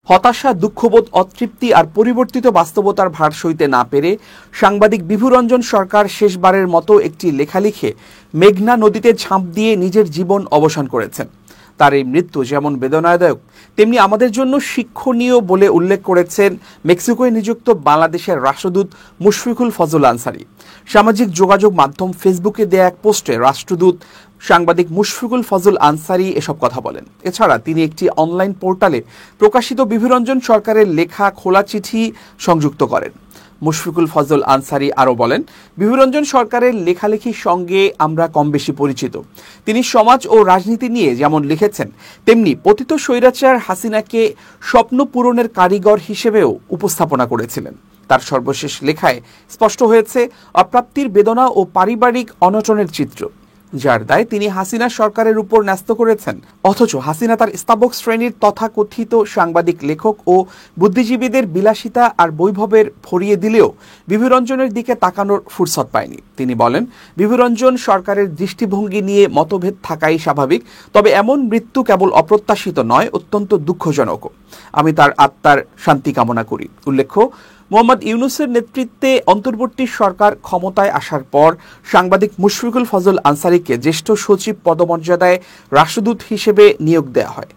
হতাশা, দুঃখবোধ, অতৃপ্তি আর পরিবর্তিত বাস্তবতার ভার সইতে না পেরে সাংবাদিক বিভুরঞ্জন সরকার শেষবারের মতো একটি লেখা লিখে মেঘনা নদীতে ঝাঁপ দিয়ে নিজের জীবন অবসান করেছেন। তার এই মৃত্যু যেমন বেদনাদায়ক, তেমনি আমাদের জন্য শিক্ষণীয় বলে উল্লেখ করেছেন মেক্সিকোয় নিযুক্ত বাংলাদেশের রাষ্ট্রদূত মুশফিকুল ফজল আনসারী। সামাজিক যোগাযোগ মাধ্যম ফেসবুকে দেয়া এক পোস্টে রাষ্ট্রদূত সাংবাদিক মুশফিকুল ফজল আনসারী এসব কথা বলেন। এছাড়া তিনি একটি অনলাইন পোর্টালে প্রকাশিত বিভুরঞ্জন সরকারের লেখা খোলা চিঠি সংযুক্ত করেন। মুশফিকুল ফজল আনসারী আরও বলেন, বিভুরঞ্জন সরকারের লেখালেখির সঙ্গে আমরা কম বেশি পরিচিত। তিনি সমাজ ও রাজনীতি নিয়ে যেমন লিখেছেন, তেমনি পতিত স্বৈরাচার হাসিনাকে স্বপ্ন পূরণের কারিগর হিসেবেও উপস্থাপনা করেছিলেন। তার সর্বশেষ লেখায় স্পষ্ট হয়েছে অপ্রাপ্তির বেদনা ও পারিবারিক অনটনের চিত্র, যার দায় তিনি হাসিনা সরকারের উপর ন্যস্ত করেছেন। অথচ হাসিনা তার স্তাবক শ্রেণীর তথাকথিত সাংবাদিক, লেখক ও বুদ্ধিজীবীদের বিলাসিতা আর বৈভবের ভরিয়ে দিলেও বিভুরঞ্জনের দিকে তাকানোর ফুরসত পায়নি। তিনি বলেন, বিভুরঞ্জন সরকারের দৃষ্টিভঙ্গি নিয়ে মতভেদ থাকাই স্বাভাবিক, তবে এমন মৃত্যু কেবল অপ্রত্যাশিত নয়, অত্যন্ত দুঃখজনকও। আমি তার আত্মার শান্তি কামনা করি। উল্লেখ্য, মোহাম্মদ ইউনূসের নেতৃত্বে অন্তর্বর্তী সরকার ক্ষমতায় আসার পর সাংবাদিক মুশফিকুল ফজল আনসারীকে জ্যেষ্ঠ সচিব পদমর্যাদায় রাষ্ট্রদূত হিসেবে নিয়োগ দেওয়া হয়।